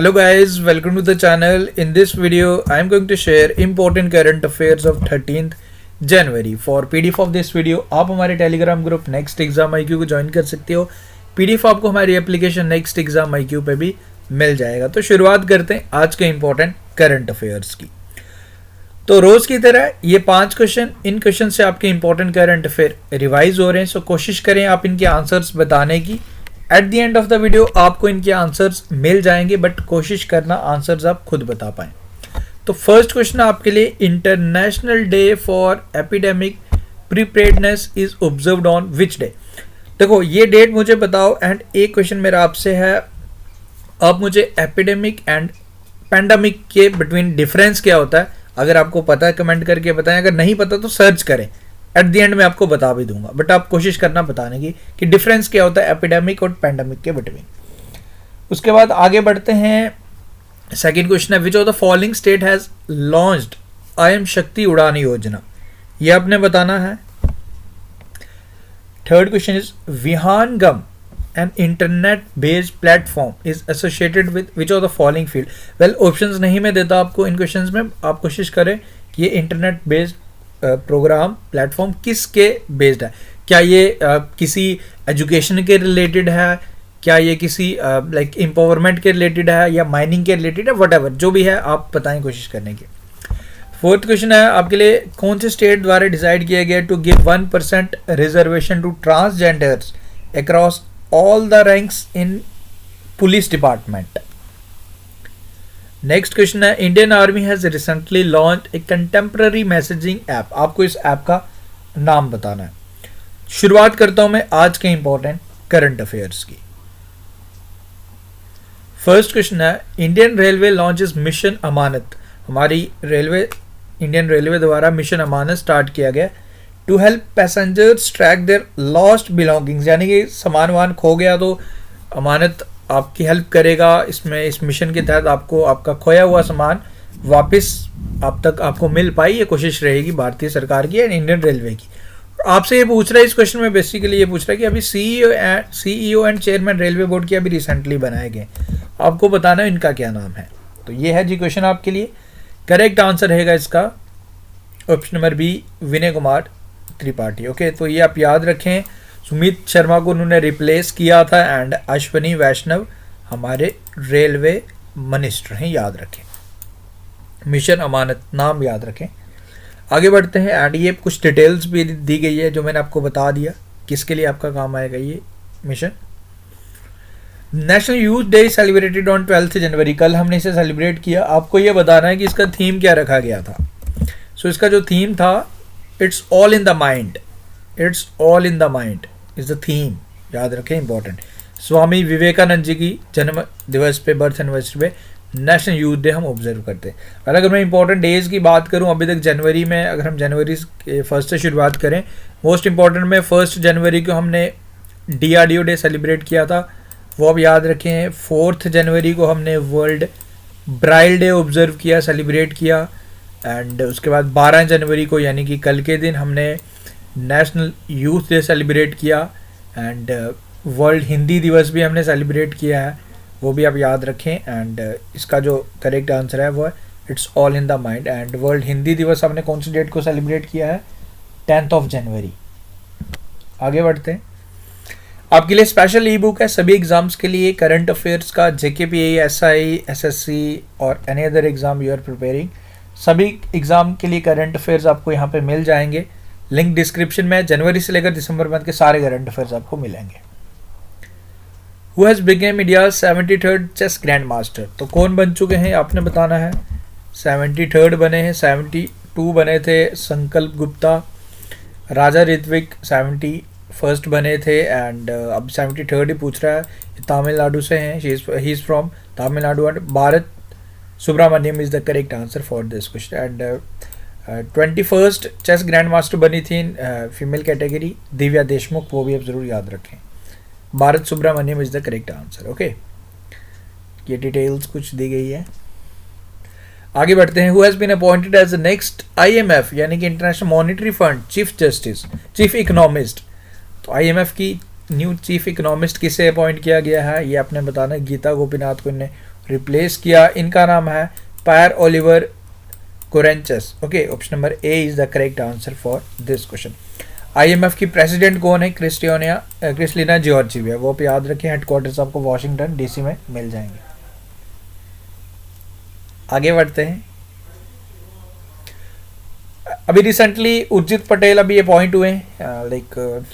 Hello guys, welcome to the channel. In this video, I am going to share important current affairs of 13th January. For PDF of this video, आप हमारे Telegram group next exam IQ को join कर सकते हो. PDF आपको हमारी application next exam IQ पे भी मिल जाएगा. तो शुरुआत करते हैं आज के इंपॉर्टेंट करंट अफेयर्स की. तो रोज की तरह ये 5 क्वेश्चन, इन क्वेश्चन से आपके इंपॉर्टेंट करंट अफेयर रिवाइज हो रहे हैं. सो कोशिश करें आप इनके आंसर्स बताने की. At the end of the video आपको इनके आंसर्स मिल जाएंगे, बट कोशिश करना आंसर्स आप खुद बता पाएं. तो फर्स्ट क्वेश्चन आपके लिए, international day for epidemic preparedness is observed on which day. देखो ये डेट मुझे बताओ. एंड एक क्वेश्चन मेरा आपसे है, आप मुझे एपिडेमिक एंड पैंडेमिक के बिटवीन डिफरेंस क्या होता है, अगर आपको पता है कमेंट करके बताएं, अगर नहीं पता तो सर्च करें. एट द एंड में आपको बता भी दूंगा, बट आप कोशिश करना बताने की कि डिफरेंस क्या होता है एपिडेमिक और पैंडेमिक के बिटवीन. उसके बाद आगे बढ़ते हैं. सेकंड क्वेश्चन है, which of the following state has launched IIM Shakti Udaan Yojana. ये आपने बताना है. Third question is, Vihangam an internet based platform is associated with which of the following field. Well options नहीं मैं देता आपको इन क्वेश्चंस में. आप कोशिश करें कि ये इंटरनेट बेस्ड प्रोग्राम प्लेटफॉर्म किसके बेस्ड है. क्या ये किसी एजुकेशन के रिलेटेड है, क्या ये किसी लाइक एम्पावरमेंट के रिलेटेड है, या माइनिंग के रिलेटेड है, वट एवर जो भी है आप बताएं कोशिश करने की. फोर्थ क्वेश्चन है आपके लिए, कौन से स्टेट द्वारा डिसाइड किया गया to give 1% reservation to transgenders across all the ranks in police department. Next question है, Indian Army has recently launch a contemporary messaging app. आपको इस ऐप का नाम बताना है. शुरुआत करता हूं मैं आज के इंपॉर्टेंट करंट अफेयर्स की. फर्स्ट क्वेश्चन है, Indian railway launches mission Amanat. हमारी रेलवे, इंडियन रेलवे द्वारा मिशन अमानत स्टार्ट किया गया to help passengers track their lost belongings. यानी कि सामान वान खो गया तो अमानत आपकी हेल्प करेगा इसमें. इस मिशन के तहत आपको आपका खोया हुआ सामान वापस आप तक आपको मिल पाए, ये कोशिश रहेगी भारतीय सरकार की एंड इंडियन रेलवे की. आपसे ये पूछ रहा है इस क्वेश्चन में, बेसिकली ये पूछ रहा है कि अभी CEO and chairman railway board के अभी रिसेंटली बनाए गए, आपको बताना है इनका क्या नाम है. तो ये है जी क्वेश्चन आपके लिए. करेक्ट आंसर रहेगा इसका option number B, Vinay Kumar Tripathi. Okay, तो ये आप याद रखें. सुमित शर्मा को उन्होंने रिप्लेस किया था एंड अश्विनी वैष्णव हमारे रेलवे मिनिस्टर हैं, याद रखें. मिशन अमानत नाम याद रखें. आगे बढ़ते हैं. एंड ये कुछ डिटेल्स भी दी गई है जो मैंने आपको बता दिया किसके लिए आपका काम आएगा ये mission. National youth day celebrated on 12 जनवरी. कल हमने इसे सेलिब्रेट किया. आपको ये बताना है कि इसका थीम क्या रखा गया था. सो इसका जो थीम था, it's all in the mind. It's all in the mind is the theme, याद रखें, इंपॉर्टेंट. स्वामी विवेकानंद जी की जन्म दिवस पे, बर्थ एनिवर्सरी पे नेशनल यूथ डे हम ऑब्जर्व करते हैं. और अगर मैं इंपॉर्टेंट डेज की बात करूं, अभी तक जनवरी में, अगर हम जनवरी के फर्स्ट से शुरुआत करें, मोस्ट इंपॉर्टेंट में 1 जनवरी को हमने DRDO डे सेलिब्रेट किया था, वो अब याद रखें. 4 जनवरी को हमने वर्ल्ड ब्राइल डे ऑब्जर्व किया, सेलिब्रेट किया. एंड उसके बाद 12 जनवरी को यानी कि कल के दिन हमने नेशनल यूथ डे सेलिब्रेट किया. एंड वर्ल्ड हिंदी दिवस भी हमने सेलिब्रेट किया है, वो भी आप याद रखें. एंड इसका जो करेक्ट आंसर है वो है it's all in the mind. And world Hindi दिवस हमने कौन सी डेट को सेलिब्रेट किया है, 10 जनवरी. आगे बढ़ते हैं. आपके लिए स्पेशल ई बुक है सभी एग्जाम्स के लिए, करंट अफेयर्स का, JKPA, SI, SSC और any other exam you are preparing. सभी एग्जाम के लिए करंट अफेयर्स आपको यहाँ पे मिल जाएंगे. लिंक डिस्क्रिप्शन में. जनवरी से लेकर दिसंबर मंथ के सारे करंट अफेयर्स आपको मिलेंगे. Who has become India's 73rd chess grand master. तो कौन बन चुके हैं आपने बताना है. 73rd बने हैं, 72 बने थे संकल्प गुप्ता. राजा ऋत्विक 71st बने थे. एंड अब 73rd ही पूछ रहा है. तमिलनाडु से हैं, he is from Tamil Nadu. And Bharath Subramaniam is the correct answer for this question. And 21st chess grand master बनी थी फीमेल कैटेगरी, दिव्या देशमुख, वो भी आप जरूर याद रखें. Bharath Subramaniam is the correct answer. Okay, ये डिटेल्स कुछ दी गई है. आगे बढ़ते हैं. Who has been appointed as the next IMF यानी कि international monetary fund chief economist. तो IMF की न्यू चीफ इकोनॉमिस्ट किसे अपॉइंट किया गया है, ये आपने बताना है. गीता गोपीनाथ को इन्हें रिप्लेस किया, इनका नाम है Pierre Olivier Gourinchas. Okay, option number A is the correct answer for this question. IMF की प्रेसिडेंट कौन है? Kristalina Georgieva. वो आप याद रखें, हेडक्वार्टर्स आपको वॉशिंगटन डीसी में मिल जाएंगे। आगे बढ़ते हैं। अभी रिसेंटली उर्जित पटेल अभी अपॉइंट हुए like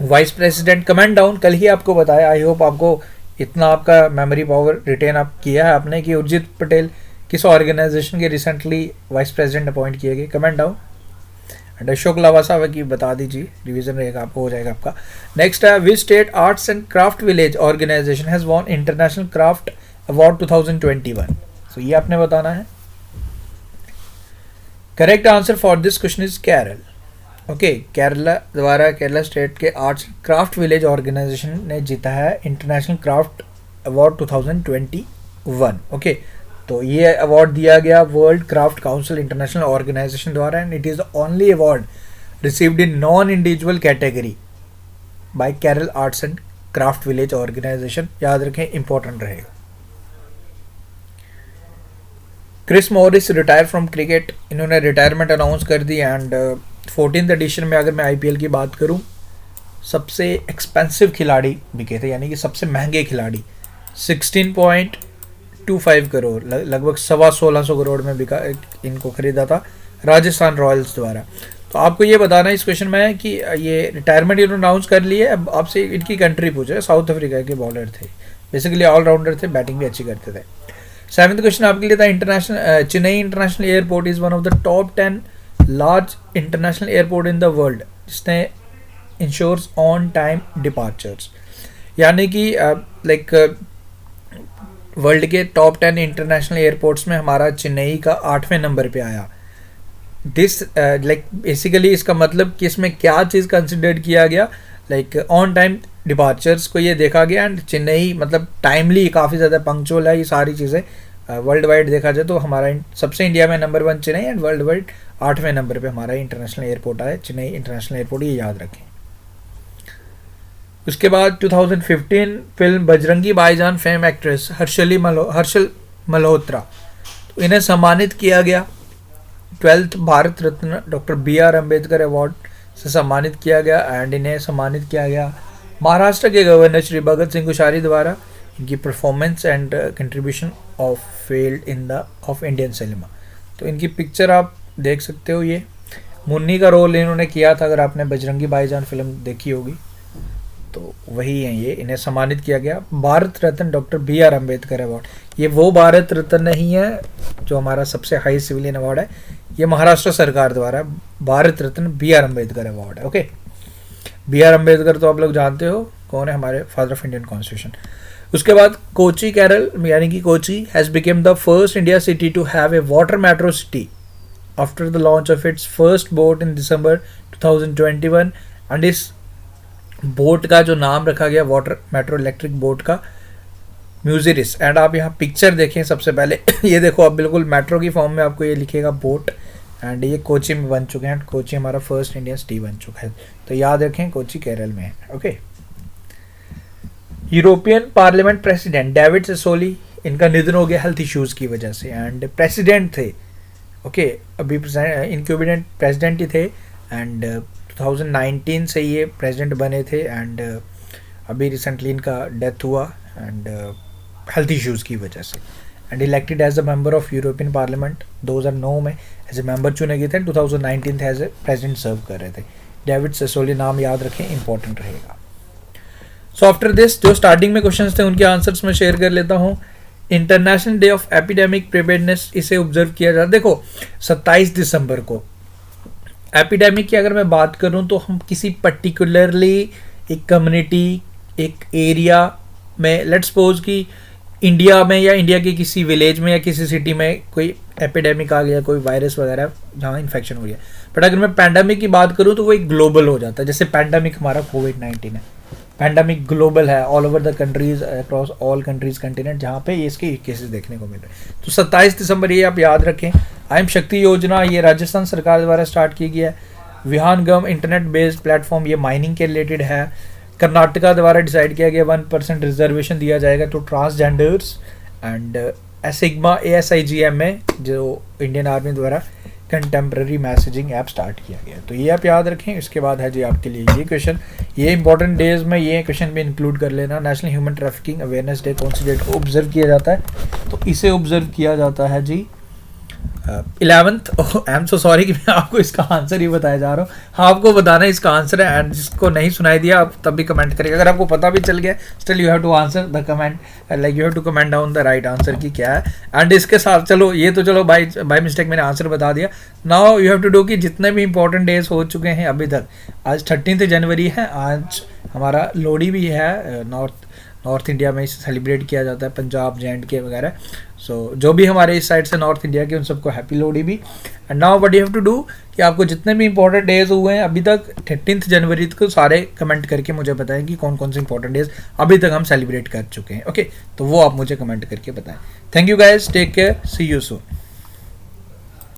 vice president. Comment down, कल ही आपको बताया, आई होप आपको इतना आपका मेमोरी पावर रिटेन आप किया है आपने कि उर्जित पटेल किस ऑर्गेनाइजेशन के रिसेंटली वाइस प्रेसिडेंट अपॉइंट किए गए। Comment down. And Ashok Lavasa की बता दीजिए, रिवीजन रहेगा आपको, हो जाएगा आपका। नेक्स्ट है, which state arts and craft village organisation has won international craft award 2021। So ये आपने बताना है। Correct answer for this question is Kerala. Okay, Kerala द्वारा केरला स्टेट के आर्ट्स क्राफ्ट विलेज ऑर्गेनाइजेशन ने जीता है इंटरनेशनल क्राफ्ट अवार्ड 2021। ओके, तो ये अवार्ड दिया गया World Craft Council international organisation द्वारा, and it is the only award received in non individual category by Kerala Arts and craft village Organisation. याद रखें, इंपॉर्टेंट रहेगा। Chris Morris retire from cricket, इन्होंने retirement announce कर दी। And 14th addition में अगर मैं आईपीएल की बात करूं, सबसे एक्सपेंसिव खिलाड़ी बिके थे, यानी कि सबसे महंगे खिलाड़ी। 16.25 करोड़, लगभग 1650 करोड़ में बिका, इनको खरीदा था राजस्थान रॉयल्स द्वारा। तो आपको ये बताना है इस क्वेश्चन में कि ये रिटायरमेंट इन्होंने अनाउंस कर ली है। अब आपसे इनकी कंट्री पूछे, साउथ अफ्रीका के बॉलर थे, बेसिकली ऑलराउंडर थे, बैटिंग भी अच्छी करते थे। 7th क्वेश्चन आपके लिए था, international Chennai international airport is one of the top 10 large international airport in the world, जिसने इंश्योर्स ऑन टाइम डिपार्चर्स, यानी कि लाइक वर्ल्ड के टॉप 10 इंटरनेशनल एयरपोर्ट्स में हमारा चेन्नई का 8वें नंबर पे आया। दिस लाइक बेसिकली इसका मतलब कि इसमें क्या चीज़ कंसिडर किया गया, लाइक ऑन टाइम डिपार्चर्स को ये देखा गया, एंड चेन्नई मतलब टाइमली, काफ़ी ज़्यादा पंक्चुअल है, ये सारी चीज़ें वर्ल्ड वाइड देखा जाए तो हमारा सबसे इंडिया में number 1 Chennai, and world wide 8वें नंबर पे हमारा इंटरनेशनल एयरपोर्ट आया, चेन्नई इंटरनेशनल एयरपोर्ट, ये याद रखें। उसके बाद 2015 फिल्म बजरंगी भाईजान फेम एक्ट्रेस हर्षल मल्होत्रा, तो इन्हें सम्मानित किया गया। 12th Bharat Ratna doctor BR Ambedkar award से सम्मानित किया गया, एंड इन्हें सम्मानित किया गया महाराष्ट्र के गवर्नर श्री भगत सिंह कोश्यारी द्वारा, इनकी performance and contribution of field in the of Indian cinema. तो इनकी पिक्चर आप देख सकते हो, ये मुन्नी का रोल इन्होंने किया था, अगर आपने बजरंगी भाईजान फिल्म देखी होगी तो वही है ये, इन्हें सम्मानित किया गया Bharat Ratna doctor BR Ambedkar award. ये वो भारत रत्न नहीं है जो हमारा सबसे हाई सिविलियन अवार्ड है, ये महाराष्ट्र सरकार द्वारा भारत रत्न BR अम्बेडकर अवार्ड है। ओके, BR अम्बेडकर तो आप लोग जानते हो कौन है, हमारे फादर ऑफ इंडियन कॉन्स्टिट्यूशन। उसके बाद कोची केरल, यानी कि Kochi has became the first India city to have a water metro city after the launch of its first boat in December 2021, and इस बोट का जो नाम रखा गया वाटर मेट्रो इलेक्ट्रिक बोट का म्यूजिरिस। एंड आप यहाँ पिक्चर देखें सबसे पहले ये देखो, आप बिल्कुल मेट्रो की फॉर्म में आपको ये लिखेगा बोट, एंड ये कोची में बन चुके हैं, कोची हमारा फर्स्ट इंडियन सिटी बन चुका है, तो याद रखें कोची केरल में है। Okay, European Parliament president David Sassoli, इनका निधन हो गया हेल्थ इश्यूज की वजह से, एंड प्रेसिडेंट थे। ओके, अभी इनक्यूबेटेड प्रेसिडेंट ही थे, एंड 2019 से ये प्रेसिडेंट बने थे, एंड अभी रिसेंटली इनका डेथ हुआ, एंड हेल्थ इश्यूज की वजह से, and elected as a member of European parliament 2009 में एज ए मेंबर चुने गए थे, 2019 एज ए प्रेसिडेंट सर्व कर रहे थे। डेविड ससोली नाम याद रखें, इंपॉर्टेंट रहेगा। सो आफ्टर दिस जो स्टार्टिंग में क्वेश्चंस थे उनके आंसर्स मैं शेयर कर लेता हूँ। International day of epidemic preparedness इसे ऑब्जर्व किया जाता है। देखो 27 दिसंबर को एपिडेमिक की अगर मैं बात करूं तो हम किसी पर्टिकुलरली एक कम्युनिटी, एक एरिया में, लेट्स सपोज कि इंडिया में या इंडिया के किसी विलेज में या किसी सिटी में कोई एपिडेमिक आ गया, कोई वायरस वगैरह जहाँ इन्फेक्शन हो गया, बट अगर मैं पैंडेमिक की बात करूँ तो वो एक ग्लोबल हो जाता है। जैसे पैंडेमिक हमारा कोविड-19 है, पैंडेमिक ग्लोबल है, all over the countries, across all countries continent, जहाँ पे इसके केसेस देखने को मिल रहे हैं। तो 27 दिसंबर ये आप याद रखें। आई शक्ति योजना ये राजस्थान सरकार द्वारा स्टार्ट की गई है। विहानगम इंटरनेट बेस्ड प्लेटफॉर्म ये माइनिंग के रिलेटेड है। कर्नाटका द्वारा डिसाइड किया गया 1% रिजर्वेशन दिया जाएगा to transgenders, and sigma ASIGM में जो इंडियन आर्मी द्वारा कंटेम्प्रेरी मैसेजिंग ऐप स्टार्ट किया गया। तो ये आप याद रखें। इसके बाद है जी आपके लिए ये क्वेश्चन, ये इंपॉर्टेंट डेज में ये क्वेश्चन भी इंक्लूड कर लेना। National human trafficking awareness day कौन सी डेट को ऑब्जर्व किया जाता है? तो इसे ऑब्जर्व किया जाता है जी 11th। I am so sorry कि मैं आपको इसका आंसर ही बताया जा रहा हूँ। हाँ, आपको बताना इसका आंसर है, एंड जिसको नहीं सुनाई दिया आप तब भी कमेंट करिए। अगर आपको पता भी चल गया, still you have to answer the comment, like you have to comment down the right answer की क्या है। एंड इसके साथ चलो ये तो चलो बाय मिस्टेक मैंने आंसर बता दिया। Now you have to do कि जितने भी इंपॉर्टेंट डेज हो चुके हैं अभी तक, आज 13 जनवरी है, आज हमारा लोहड़ी भी है। नॉर्थ इंडिया में इसे सेलिब्रेट किया जाता है, पंजाब JNK वगैरह। सो जो भी हमारे इस साइड से नॉर्थ इंडिया के, उन सबको हैप्पी लोहड़ी भी। And now what you have to do कि आपको जितने भी इंपॉर्टेंट डेज हुए हैं अभी तक 13 जनवरी को सारे कमेंट करके मुझे बताएं कि कौन कौन से इंपॉर्टेंट डेज अभी तक हम सेलिब्रेट कर चुके हैं। ओके, तो वो आप मुझे कमेंट करके बताएं। Thank you guys, take care, see you soon.